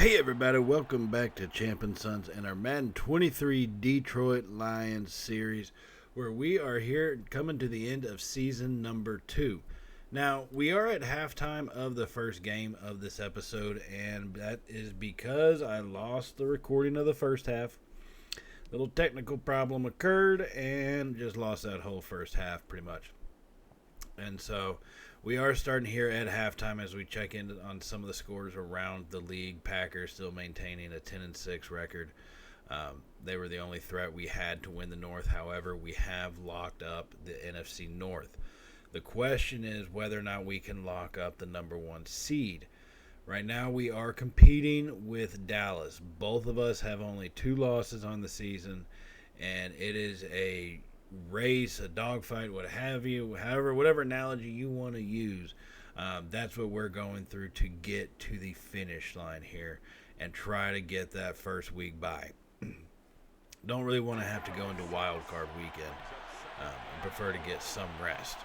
Hey everybody, welcome back to Champ & Sons and our Madden 23 Detroit Lions series, where we are here coming to the end of season number 2. Now, we are at halftime of the first game of this episode, and that is because I lost the recording of the first half. Little technical problem occurred and just lost that whole first half pretty much. And so we are starting here at halftime as we check in on some of the scores around the league. Packers still maintaining a 10-6 record. They were the only threat we had to win the North. However, we have locked up the NFC North. The question is whether or not we can lock up the number 1 seed. Right now we are competing with Dallas. Both of us have only 2 losses on the season, and it is a race, a dogfight, what have you, whatever analogy you want to use. That's what we're going through to get to the finish line here and try to get that first week bye. Don't really want to have to go into wild card weekend. I prefer to get some rest.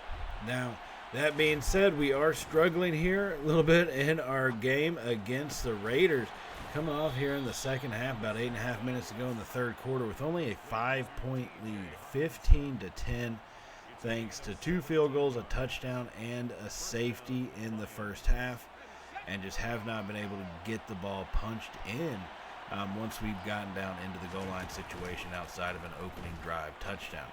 Now, that being said, we are struggling here a little bit in our game against the Raiders. Coming off here in the second half, about 8.5 minutes to go in the third quarter, with only a 5-point lead, 15-10, thanks to 2 field goals, a touchdown, and a safety in the first half, and just have not been able to get the ball punched in once we've gotten down into the goal line situation outside of an opening drive touchdown.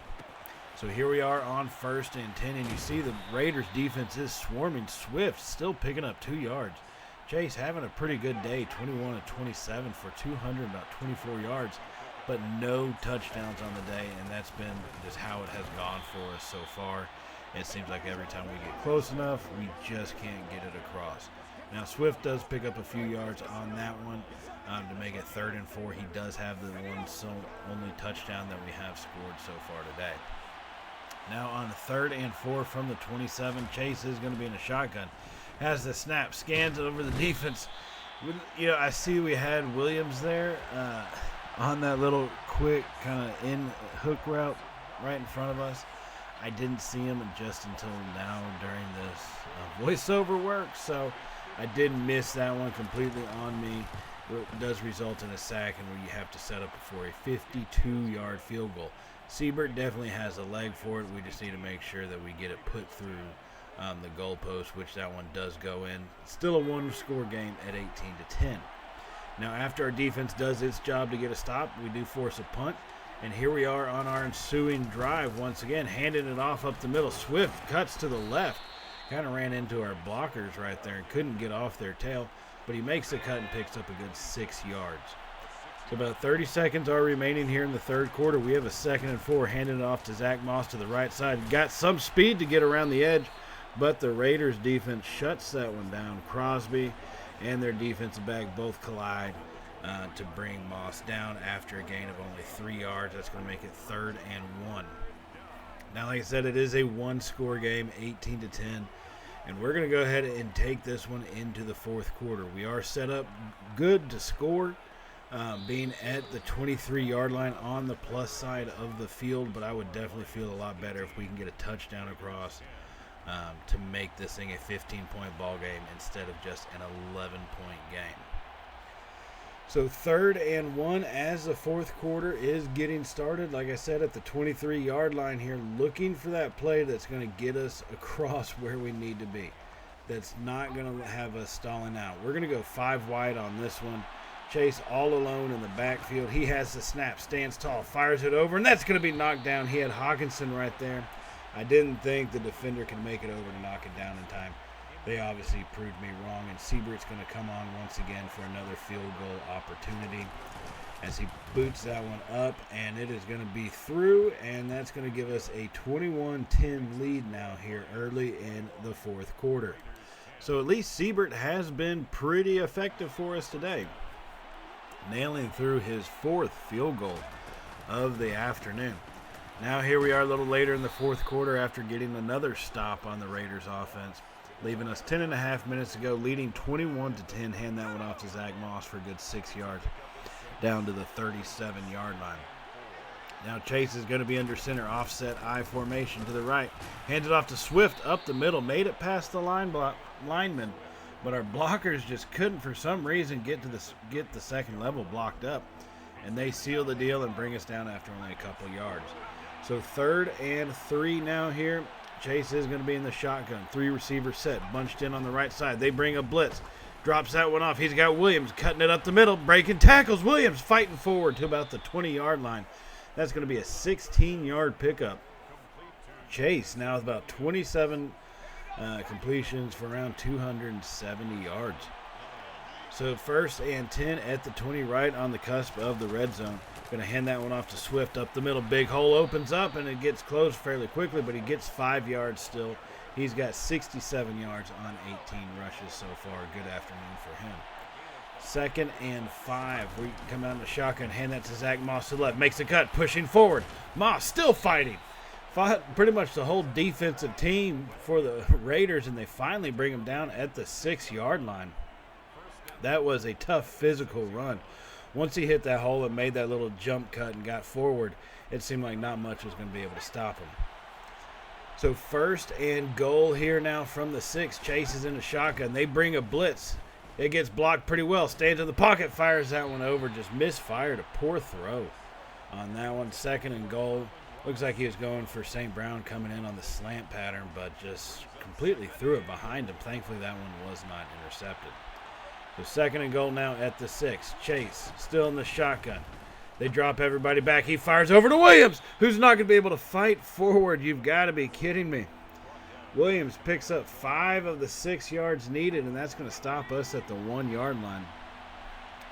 So here we are on 1st and 10, and you see the Raiders defense is swarming. Swift still picking up 2 yards. Chase having a pretty good day, 21-27 for 224 yards, but no touchdowns on the day, and that's been just how it has gone for us so far. It seems like every time we get close enough, we just can't get it across. Now, Swift does pick up a few yards on that one to make it 3rd and 4. He does have the only touchdown that we have scored so far today. Now on 3rd and 4 from the 27, Chase is going to be in a shotgun. Has the snap, scans it over the defense. I see we had Williams there on that little quick kind of in hook route right in front of us. I didn't see him just until now during this voiceover work, so I did miss that one completely on me. It does result in a sack, and where you have to set up for a 52-yard field goal. Siebert definitely has a leg for it. We just need to make sure that we get it put through the goalpost, which that one does go in. Still a 1-score game at 18-10. Now, after our defense does its job to get a stop, we do force a punt. And here we are on our ensuing drive once again, handing it off up the middle. Swift cuts to the left. Kind of ran into our blockers right there and couldn't get off their tail. But he makes the cut and picks up a good 6 yards. So about 30 seconds are remaining here in the third quarter. We have a 2nd and 4, handing it off to Zach Moss to the right side. Got some speed to get around the edge, but the Raiders defense shuts that one down. Crosby and their defensive back both collide to bring Moss down after a gain of only 3 yards. That's going to make it 3rd and 1. Now, like I said, it is a 1-score game, 18-10. And we're going to go ahead and take this one into the fourth quarter. We are set up good to score, being at the 23-yard line on the plus side of the field, but I would definitely feel a lot better if we can get a touchdown across to make this thing a 15-point ball game instead of just an 11-point game. So 3rd and 1 as the fourth quarter is getting started. Like I said, at the 23-yard line here, looking for that play that's going to get us across where we need to be. That's not going to have us stalling out. We're going to go 5 wide on this one. Chase all alone in the backfield. He has the snap, stands tall, fires it over, and that's going to be knocked down. He had Hawkinson right there. I didn't think the defender could make it over to knock it down in time. They obviously proved me wrong, and Siebert's going to come on once again for another field goal opportunity as he boots that one up, and it is going to be through, and that's going to give us a 21-10 lead now here early in the fourth quarter. So at least Siebert has been pretty effective for us today, nailing through his 4th field goal of the afternoon. Now here we are a little later in the fourth quarter after getting another stop on the Raiders offense, leaving us 10.5 minutes to go, leading 21-10. Hand that one off to Zach Moss for a good 6 yards down to the 37-yard line. Now Chase is going to be under center, offset I formation to the right. Hands it off to Swift up the middle, made it past the lineman, but our blockers just couldn't, for some reason, get the second level blocked up, and they seal the deal and bring us down after only a couple yards. So 3rd and 3 now here. Chase is going to be in the shotgun. 3 receivers set, bunched in on the right side. They bring a blitz. Drops that one off. He's got Williams cutting it up the middle, breaking tackles. Williams fighting forward to about the 20-yard line. That's going to be a 16-yard pickup. Chase now with about 27 completions for around 270 yards. So 1st and 10 at the 20, right on the cusp of the red zone. Going to hand that one off to Swift up the middle. Big hole opens up, and it gets closed fairly quickly, but he gets 5 yards still. He's got 67 yards on 18 rushes so far. Good afternoon for him. 2nd and 5. We come out in the shotgun, hand that to Zach Moss to the left. Makes a cut, pushing forward. Moss still fighting. Fought pretty much the whole defensive team for the Raiders, and they finally bring him down at the 6-yard line. That was a tough physical run. Once he hit that hole and made that little jump cut and got forward, it seemed like not much was going to be able to stop him. So 1st and goal here now from the 6. Chase is in the shotgun. They bring a blitz. It gets blocked pretty well. Stands in the pocket, fires that one over. Just misfired. A poor throw on that one. 2nd and goal. Looks like he was going for St. Brown coming in on the slant pattern, but just completely threw it behind him. Thankfully, that one was not intercepted. So 2nd and goal now at the 6. Chase still in the shotgun. They drop everybody back. He fires over to Williams, who's not going to be able to fight forward. You've got to be kidding me. Williams picks up 5 of the 6 yards needed, and that's going to stop us at the 1-yard line.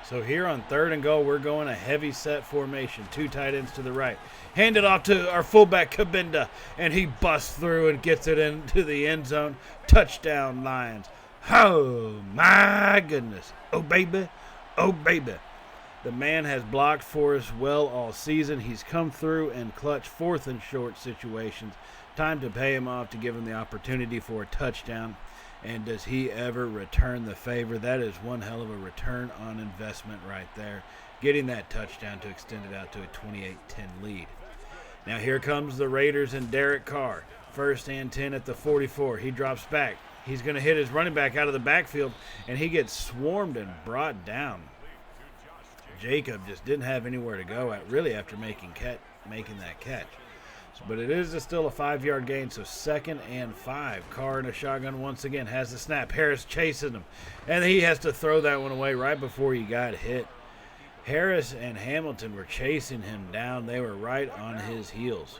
So here on 3rd and goal, we're going a heavy set formation. 2 tight ends to the right. Hand it off to our fullback, Kabinda, and he busts through and gets it into the end zone. Touchdown, Lions. Oh, my goodness. Oh, baby. Oh, baby. The man has blocked for us well all season. He's come through and clutched 4th and short situations. Time to pay him off to give him the opportunity for a touchdown. And does he ever return the favor? That is one hell of a return on investment right there. Getting that touchdown to extend it out to a 28-10 lead. Now here comes the Raiders and Derek Carr. 1st and 10 at the 44. He drops back. He's going to hit his running back out of the backfield, and he gets swarmed and brought down. Jacob just didn't have anywhere to go at really after making that catch. But it is still a 5-yard gain, so 2nd and 5. Carr in a shotgun once again has the snap. Harris chasing him, and he has to throw that one away right before he got hit. Harris and Hamilton were chasing him down. They were right on his heels.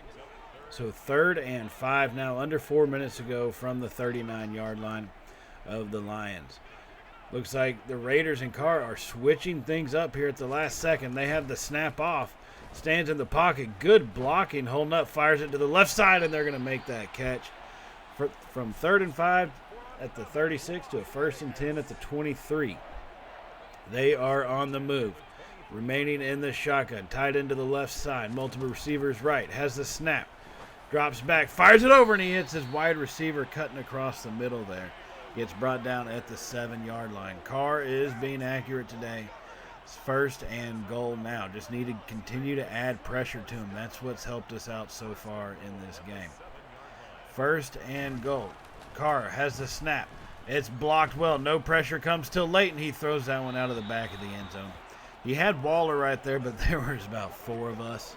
So 3rd and 5 now, under 4 minutes ago from the 39-yard line of the Lions. Looks like the Raiders and Carr are switching things up here at the last second. They have the snap off. Stands in the pocket. Good blocking. Holding up. Fires it to the left side, and they're going to make that catch. From 3rd and 5 at the 36 to a 1st and 10 at the 23. They are on the move. Remaining in the shotgun. Tied into the left side. Multiple receivers right. Has the snap. Drops back. Fires it over, and he hits his wide receiver cutting across the middle there. Gets brought down at the 7-yard line. Carr is being accurate today. It's 1st and goal now. Just need to continue to add pressure to him. That's what's helped us out so far in this game. 1st and goal. Carr has the snap. It's blocked well. No pressure comes till late, and he throws that one out of the back of the end zone. He had Waller right there, but there was about 4 of us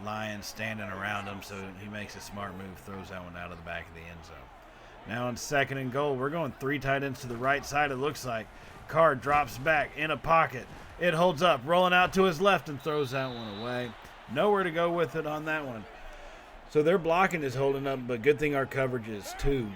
Lions standing around him, so he makes a smart move, throws that one out of the back of the end zone. Now on 2nd and goal, we're going 3 tight ends to the right side, it looks like. Carr drops back in a pocket. It holds up, rolling out to his left and throws that one away. Nowhere to go with it on that one. So their blocking is holding up, but good thing our coverage is too.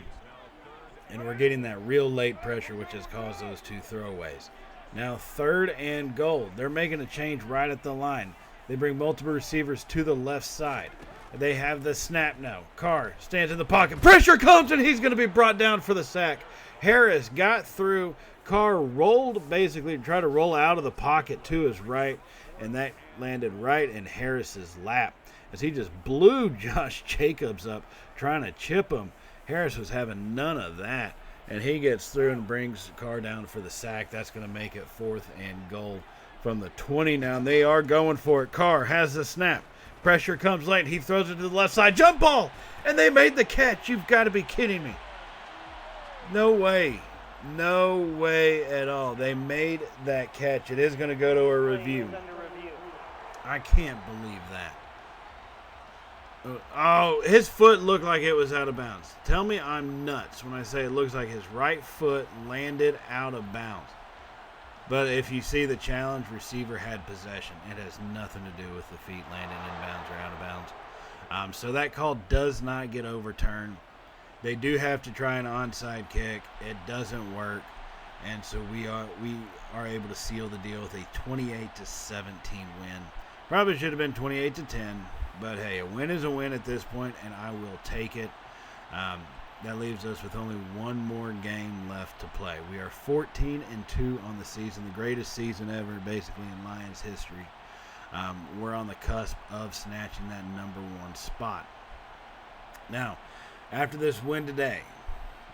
And we're getting that real late pressure, which has caused those 2 throwaways. Now 3rd and goal. They're making a change right at the line. They bring multiple receivers to the left side. They have the snap now. Carr stands in the pocket. Pressure comes, and he's going to be brought down for the sack. Harris got through. Carr rolled, basically, tried to roll out of the pocket to his right, and that landed right in Harris's lap as he just blew Josh Jacobs up, trying to chip him. Harris was having none of that, and he gets through and brings Carr down for the sack. That's going to make it 4th and goal from the 20 now. And they are going for it. Carr has the snap. Pressure comes late. He throws it to the left side. Jump ball! And they made the catch. You've got to be kidding me. No way. No way at all. They made that catch. It is going to go to a review. I can't believe that. Oh, his foot looked like it was out of bounds. Tell me I'm nuts when I say it looks like his right foot landed out of bounds. But if you see the challenge, receiver had possession. It has nothing to do with the feet landing in bounds or out of bounds. So that call does not get overturned. They do have to try an onside kick. It doesn't work. And so we are able to seal the deal with a 28-17 win. Probably should have been 28-10. But hey, a win is a win at this point, and I will take it. That leaves us with only one more game left to play. We are 14-2 on the season, the greatest season ever, basically in Lions history. We're on the cusp of snatching that number one spot. Now, after this win today,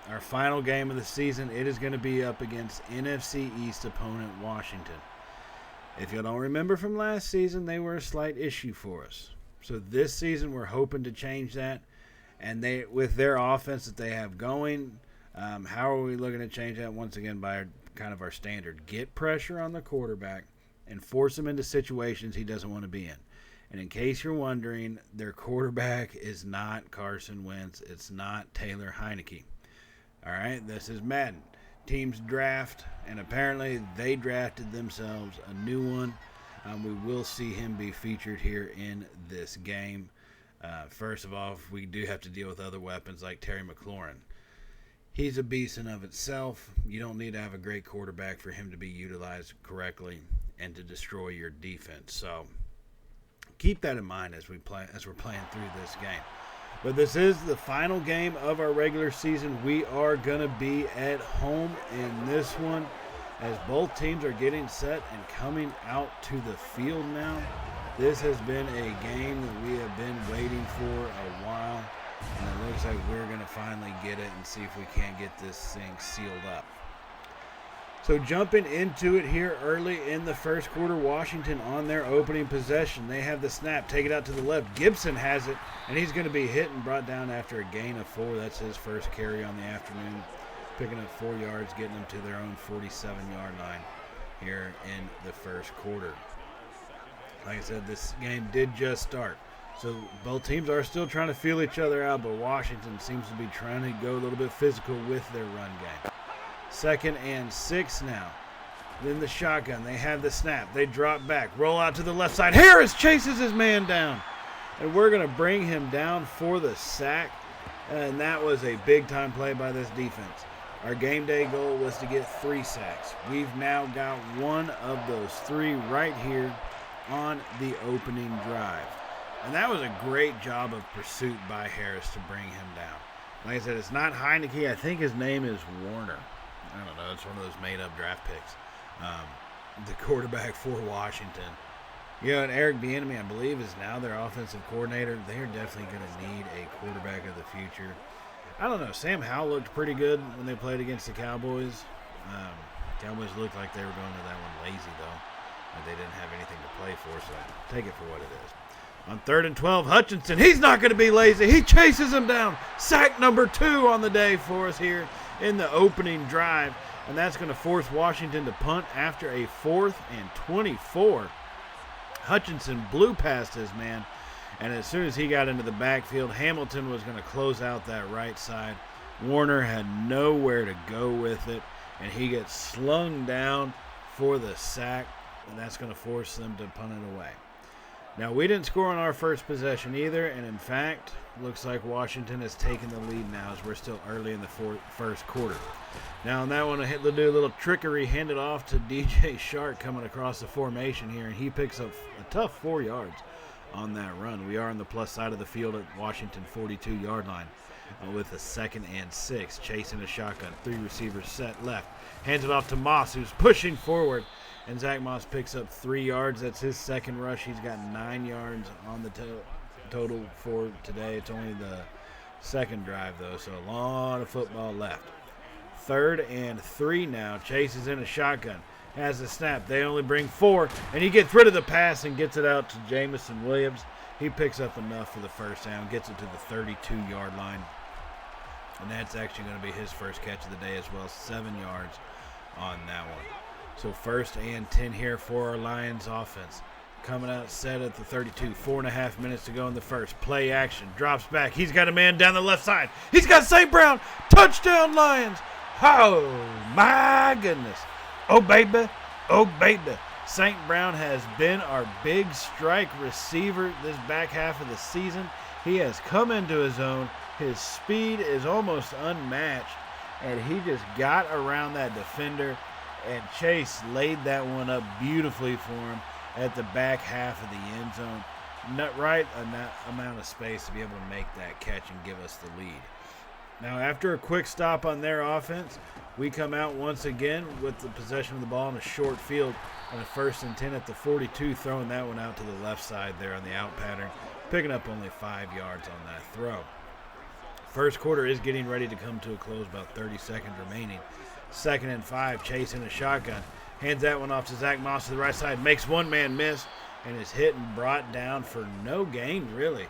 our final game of the season, it is going to be up against NFC East opponent Washington. If you don't remember from last season, they were a slight issue for us. So this season, we're hoping to change that. And they, with their offense that they have going, how are we looking to change that? Once again, by kind of our standard. Get pressure on the quarterback and force him into situations he doesn't want to be in. And in case you're wondering, their quarterback is not Carson Wentz. It's not Taylor Heineke. All right, this is Madden. Teams draft, and apparently they drafted themselves a new one. We will see him be featured here in this game. First of all, we do have to deal with other weapons like Terry McLaurin. He's a beast in of itself. You don't need to have a great quarterback for him to be utilized correctly and to destroy your defense. So keep that in mind as we're playing through this game. But this is the final game of our regular season. We are going to be at home in this one as both teams are getting set and coming out to the field now. This has been a game that we have been waiting for a while, and it looks like we're going to finally get it and see if we can't get this thing sealed up. So jumping into it here early in the first quarter, Washington on their opening possession. They have the snap, take it out to the left. Gibson has it, and he's going to be hit and brought down after a gain of 4. That's his first carry on the afternoon, picking up 4 yards, getting them to their own 47-yard line here in the first quarter. Like I said, this game did just start. So both teams are still trying to feel each other out, but Washington seems to be trying to go a little bit physical with their run game. 2nd and 6 now. Then the shotgun. They have the snap. They drop back. Roll out to the left side. Harris chases his man down. And we're going to bring him down for the sack. And that was a big-time play by this defense. Our game day goal was to get 3 sacks. We've now got one of those 3 right here on the opening drive. And that was a great job of pursuit by Harris to bring him down. Like I said, it's not Heineke. I think his name is Warner. I don't know. It's one of those made-up draft picks. The quarterback for Washington. And Eric Bieniemy, I believe, is now their offensive coordinator. They're definitely going to need a quarterback of the future. I don't know. Sam Howell looked pretty good when they played against the Cowboys. Cowboys looked like they were going to that one lazy, though. They didn't have anything to play for, so take it for what it is. On 3rd and 12, Hutchinson, he's not going to be lazy. He chases him down. Sack number 2 on the day for us here in the opening drive. And that's going to force Washington to punt after a 4th and 24. Hutchinson blew past his man. And as soon as he got into the backfield, Hamilton was going to close out that right side. Warner had nowhere to go with it. And he gets slung down for the sack. And that's going to force them to punt it away. Now, we didn't score on our first possession either, and in fact, looks like Washington has taken the lead now as we're still early in the first quarter. Now, on that one, they'll do a little trickery, hand it off to DJ Shark coming across the formation here, and he picks up a tough 4 yards on that run. We are on the plus side of the field at Washington 42-yard line with a 2nd and 6, chasing a shotgun. 3 receivers set left. Hands it off to Moss, who's pushing forward. And Zach Moss picks up 3 yards. That's his second rush. He's got 9 yards on the total for today. It's only the second drive, though, so a lot of football left. 3rd and 3 now. Chase is in a shotgun. Has the snap. They only bring 4, and he gets rid of the pass and gets it out to Jamison Williams. He picks up enough for the first down, gets it to the 32-yard line. And that's actually going to be his first catch of the day as well. 7 yards on that one. So 1st and 10 here for our Lions offense. Coming out set at the 32. 4.5 minutes to go in the first. Play action. Drops back. He's got a man down the left side. He's got St. Brown. Touchdown Lions. Oh, my goodness. Oh, baby. Oh, baby. St. Brown has been our big strike receiver this back half of the season. He has come into his own. His speed is almost unmatched. And he just got around that defender. And Chase laid that one up beautifully for him at the back half of the end zone. Not right amount of space to be able to make that catch and give us the lead. Now, after a quick stop on their offense, we come out once again with the possession of the ball in a short field on a 1st and 10 at the 42, throwing that one out to the left side there on the out pattern, picking up only 5 yards on that throw. First quarter is getting ready to come to a close, about 30 seconds remaining. 2nd and 5, Chase in a shotgun. Hands that one off to Zach Moss to the right side. Makes one man miss and is hit and brought down for no gain, really.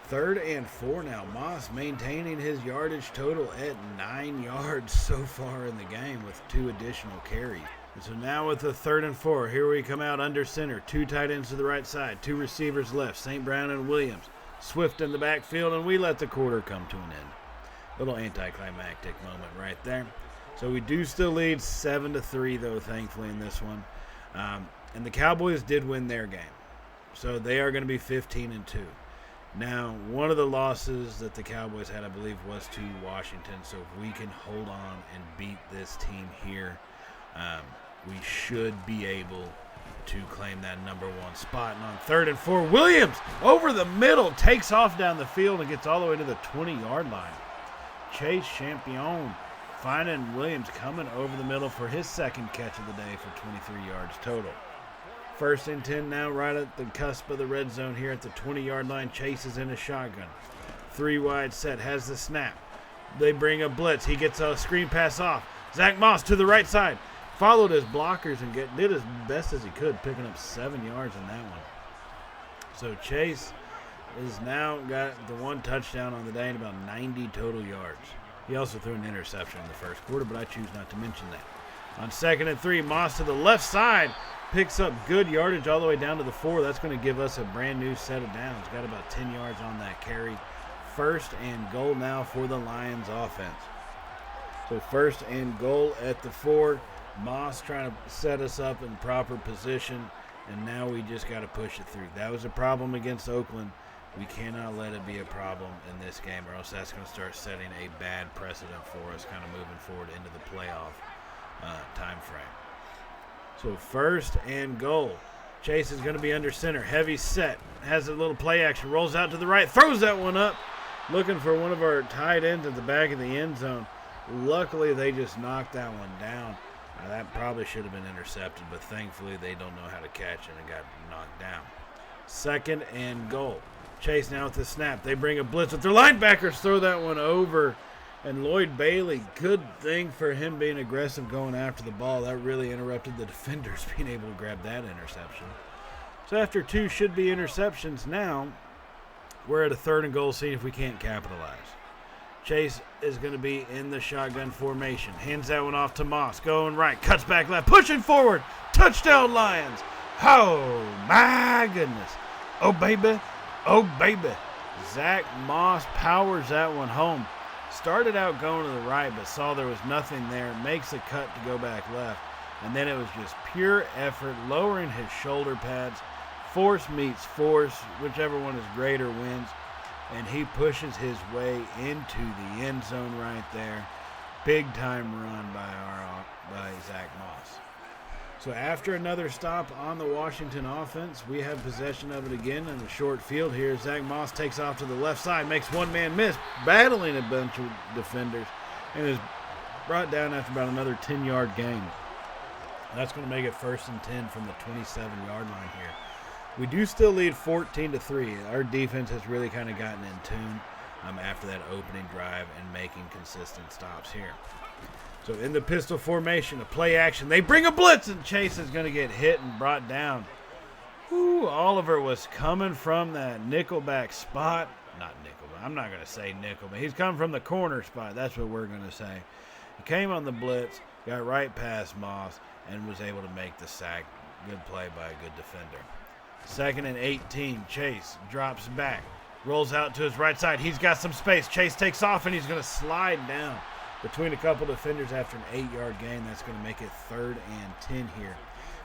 3rd and 4 now. Moss maintaining his yardage total at 9 yards so far in the game with 2 additional carries. And so now with the 3rd and 4, here we come out under center. 2 tight ends to the right side. 2 receivers left, St. Brown and Williams. Swift in the backfield, and we let the quarter come to an end. Little anticlimactic moment right there. So we do still lead 7-3, though, thankfully, in this one. And the Cowboys did win their game. So they are going to be 15-2. Now, one of the losses that the Cowboys had, I believe, was to Washington. So if we can hold on and beat this team here, we should be able to claim that number 1 spot. And on 3rd and 4, Williams over the middle takes off down the field and gets all the way to the 20-yard line. Chase Champion finding Williams coming over the middle for his 2nd catch of the day for 23 yards total. 1st and 10 now, right at the cusp of the red zone here at the 20-yard line. Chase is in a shotgun. 3 wide set, has the snap. They bring a blitz. He gets a screen pass off. Zach Moss to the right side. Followed his blockers and did as best as he could, picking up 7 yards in that one. So Chase has now got the 1 touchdown on the day and about 90 total yards. He also threw an interception in the first quarter, but I choose not to mention that. On 2nd and 3, Moss to the left side picks up good yardage all the way down to the 4. That's going to give us a brand new set of downs. Got about 10 yards on that carry. 1st and goal now for the Lions offense. So 1st and goal at the 4. Moss trying to set us up in proper position, and now we just got to push it through. That was a problem against Oakland. We cannot let it be a problem in this game, or else that's going to start setting a bad precedent for us kind of moving forward into the playoff time frame. So 1st and goal. Chase is going to be under center. Heavy set. Has a little play action. Rolls out to the right. Throws that one up. Looking for one of our tight ends at the back of the end zone. Luckily, they just knocked that one down. Now, that probably should have been intercepted, but thankfully they don't know how to catch it and got knocked down. 2nd and goal. Chase now with the snap. They bring a blitz with their linebackers. Throw that one over. And Lloyd Bailey, good thing for him being aggressive going after the ball. That really interrupted the defenders being able to grab that interception. So after 2 should-be interceptions now, we're at a 3rd and goal, seeing if we can't capitalize. Chase is going to be in the shotgun formation. Hands that one off to Moss. Going right. Cuts back left. Pushing forward. Touchdown Lions. Oh, my goodness. Oh, baby. Oh, baby. Zach Moss powers that one home. Started out going to the right, but saw there was nothing there. Makes a cut to go back left. And then it was just pure effort, lowering his shoulder pads. Force meets force. Whichever one is greater wins. And he pushes his way into the end zone right there. Big time run by Zach Moss. So after another stop on the Washington offense, we have possession of it again in the short field here. Zach Moss takes off to the left side, makes one man miss, battling a bunch of defenders, and is brought down after about another 10-yard gain. That's going to make it 1st and 10 from the 27-yard line here. We do still lead 14-3. Our defense has really kind of gotten in tune after that opening drive and making consistent stops here. So in the pistol formation, a play action. They bring a blitz, and Chase is going to get hit and brought down. Ooh, Oliver was coming from that nickelback spot. Not nickel, I'm not going to say nickel, but he's come from the corner spot. That's what we're going to say. He came on the blitz, got right past Moss, and was able to make the sack. Good play by a good defender. 2nd and 18. Chase drops back, rolls out to his right side. He's got some space. Chase takes off, and he's going to slide down between a couple defenders after an 8-yard gain. That's going to make it 3rd and 10 here.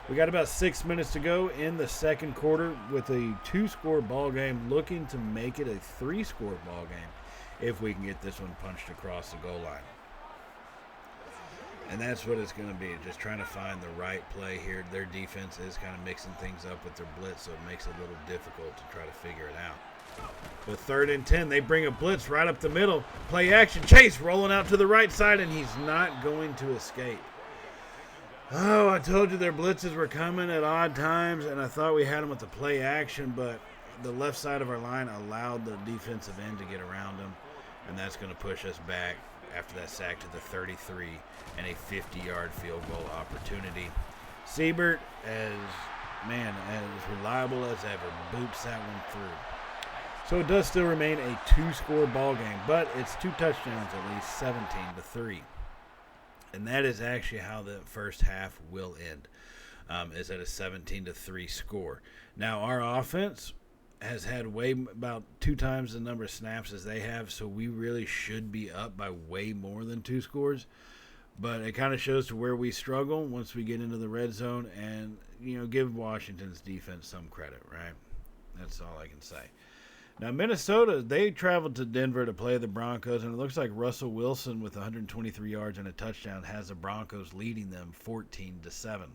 We got about 6 minutes to go in the second quarter with a 2-score ball game, looking to make it a 3-score ball game if we can get this one punched across the goal line. And that's what it's going to be, just trying to find the right play here. Their defense is kind of mixing things up with their blitz, so it makes it a little difficult to try to figure it out. With 3rd and 10, they bring a blitz right up the middle. Play action. Chase rolling out to the right side, and he's not going to escape. Oh, I told you their blitzes were coming at odd times, and I thought we had them with the play action, but the left side of our line allowed the defensive end to get around them, and that's going to push us back after that sack to the 33 and a 50-yard field goal opportunity. Siebert, as reliable as ever, boots that one through. So it does still remain a 2-score ball game, but it's 2 touchdowns at least, 17-3. And that is actually how the first half will end, is at a 17-3 score. Now, our offense has had about 2 times the number of snaps as they have, so we really should be up by way more than 2 scores. But it kind of shows to where we struggle once we get into the red zone, and give Washington's defense some credit, right? That's all I can say. Now, Minnesota, they traveled to Denver to play the Broncos, and it looks like Russell Wilson with 123 yards and a touchdown has the Broncos leading them 14-7.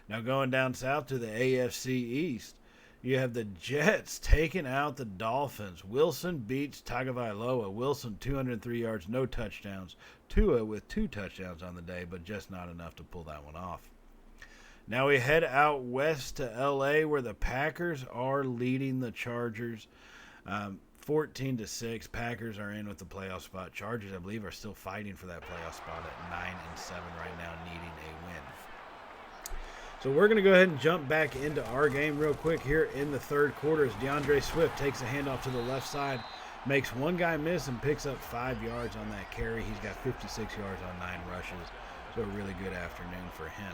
Now, going down south to the AFC East, you have the Jets taking out the Dolphins. Wilson beats Tagovailoa. Wilson, 203 yards, no touchdowns. Tua with 2 touchdowns on the day, but just not enough to pull that one off. Now we head out west to L.A., where the Packers are leading the Chargers 14-6. Packers are in with the playoff spot. Chargers, I believe, are still fighting for that playoff spot at 9-7 right now, needing a win. So we're going to go ahead and jump back into our game real quick here in the third quarter as DeAndre Swift takes a handoff to the left side, makes one guy miss, and picks up 5 yards on that carry. He's got 56 yards on 9 rushes, so a really good afternoon for him.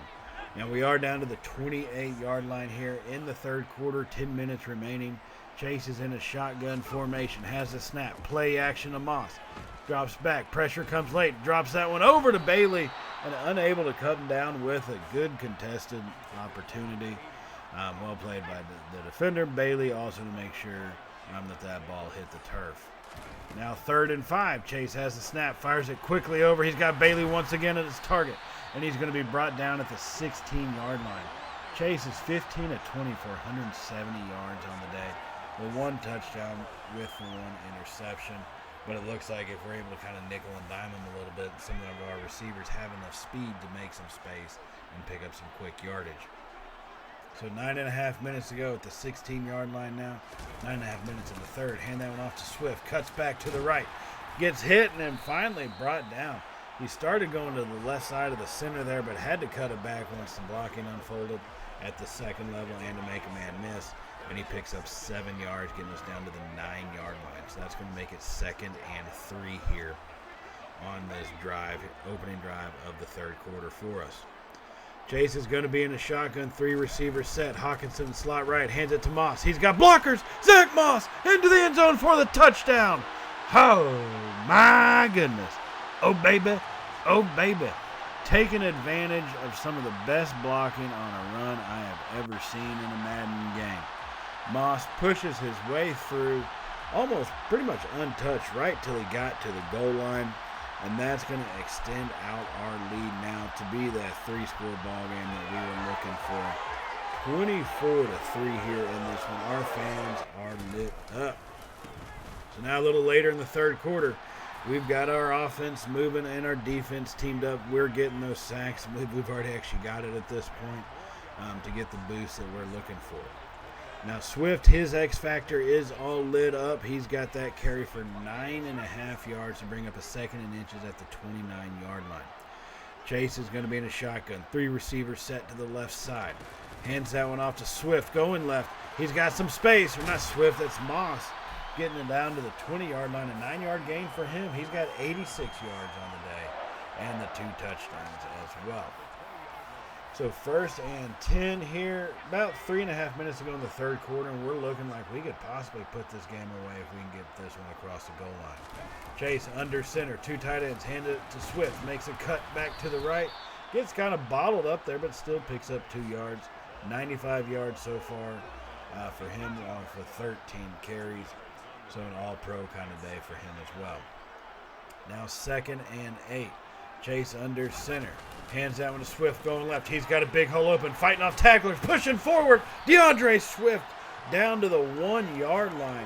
Now we are down to the 28-yard line here in the third quarter, 10 minutes remaining. Chase is in a shotgun formation, has the snap, play action to Moss, drops back, pressure comes late, drops that one over to Bailey, and unable to come down with a good contested opportunity. Well played by the defender. Bailey also to make sure that ball hit the turf. Now 3rd and 5. Chase has the snap, fires it quickly over. He's got Bailey once again at his target, and he's going to be brought down at the 16-yard line. Chase is 15 of 20 for 170 yards on the day, with 1 touchdown with the 1 interception. But it looks like if we're able to kind of nickel and dime them a little bit, some of our receivers have enough speed to make some space and pick up some quick yardage. So 9.5 minutes to go at the 16-yard line now. 9.5 minutes in the third. Hand that one off to Swift. Cuts back to the right. Gets hit and then finally brought down. He started going to the left side of the center there, but had to cut it back once the blocking unfolded at the second level and to make a man miss. And he picks up 7 yards, getting us down to the 9-yard line. So that's going to make it 2nd and 3 here on this drive, opening drive of the third quarter for us. Chase is going to be in a shotgun 3-receiver set. Hawkinson slot right, hands it to Moss. He's got blockers. Zach Moss into the end zone for the touchdown. Oh, my goodness. Oh, baby. Oh, baby. Taking advantage of some of the best blocking on a run I have ever seen in a Madden game. Moss pushes his way through, almost pretty much untouched, right till he got to the goal line. And that's going to extend out our lead now to be that 3-score ball game that we were looking for. 24-3 here in this one. Our fans are lit up. So now a little later in the third quarter, we've got our offense moving and our defense teamed up. We're getting those sacks. We've already actually got it at this point to get the boost that we're looking for. Now Swift, his X factor is all lit up. He's got that carry for 9.5 yards to bring up a 2nd and inches at the 29-yard line. Chase is going to be in a shotgun. 3 receivers set to the left side. Hands that one off to Swift, going left. He's got some space. Or not Swift, that's Moss. getting it down to the 20-yard line. A 9-yard gain for him. He's got 86 yards on the day and the 2 touchdowns as well. So 1st and 10 here. About 3.5 minutes to go in the third quarter, and we're looking like we could possibly put this game away if we can get this one across the goal line. Chase under center. 2 tight ends. Hand it to Swift. Makes a cut back to the right. Gets kind of bottled up there, but still picks up 2 yards. 95 yards so far for him off of 13 carries. So an all-pro kind of day for him as well. Now 2nd and 8. Chase under center. Hands that one to Swift going left. He's got a big hole open. Fighting off tacklers. Pushing forward. DeAndre Swift down to the 1-yard line.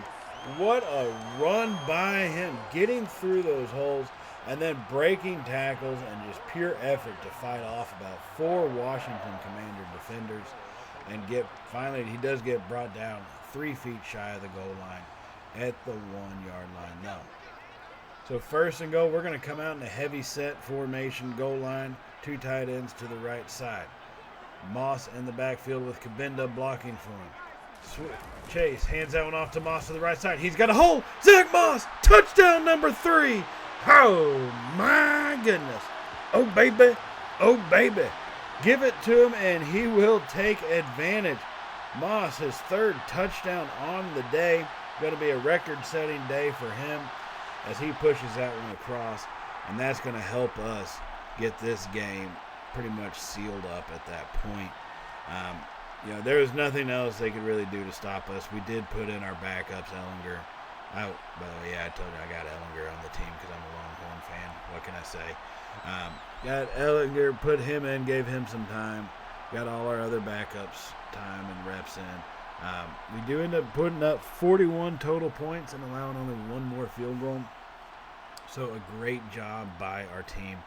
What a run by him. Getting through those holes and then breaking tackles and just pure effort to fight off about 4 Washington Commander defenders. And finally he does get brought down 3 feet shy of the goal line at the 1-yard line now. So 1st and goal, we're going to come out in a heavy set formation goal line. 2 tight ends to the right side. Moss in the backfield with Kabinda blocking for him. Chase hands that one off to Moss to the right side. He's got a hole. Zach Moss, touchdown number 3. Oh, my goodness. Oh, baby. Oh, baby. Give it to him, and he will take advantage. Moss, his 3rd touchdown on the day. Going to be a record-setting day for him as he pushes that one across, and that's going to help us get this game pretty much sealed up at that point. There was nothing else they could really do to stop us. We did put in our backups, Ellinger. By the way, I told you I got Ellinger on the team because I'm a Longhorn fan. What can I say? Got Ellinger, put him in, gave him some time. Got all our other backups time and reps in. We do end up putting up 41 total points and allowing only 1 more field goal. So a great job by our team.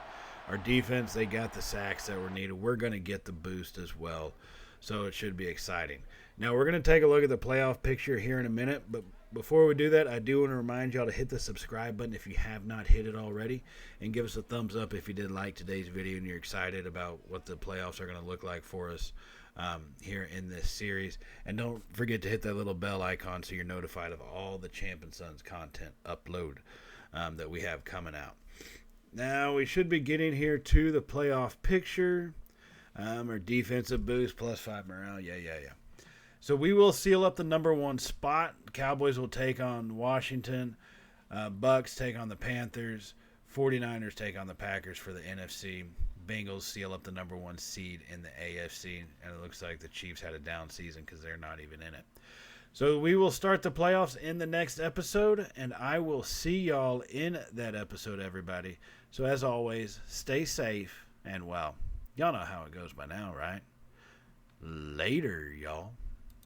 Our defense, they got the sacks that were needed. We're going to get the boost as well. So it should be exciting. Now we're going to take a look at the playoff picture here in a minute. But before we do that, I do want to remind y'all to hit the subscribe button if you have not hit it already. And give us a thumbs up if you did like today's video and you're excited about what the playoffs are going to look like for us here in this series. And don't forget to hit that little bell icon so you're notified of all the Champ and Sons content upload that we have coming out. Now we should be getting here to the playoff picture. Our defensive boost, +5 morale. Yeah. So we will seal up the number 1 spot. Cowboys will take on Washington. Bucks take on the Panthers. 49ers take on the Packers for the NFC. Bengals seal up the number 1 seed in the AFC. And it looks like the Chiefs had a down season because they're not even in it. So we will start the playoffs in the next episode, and I will see y'all in that episode, everybody. So as always, stay safe, and well, y'all know how it goes by now, right? Later, y'all.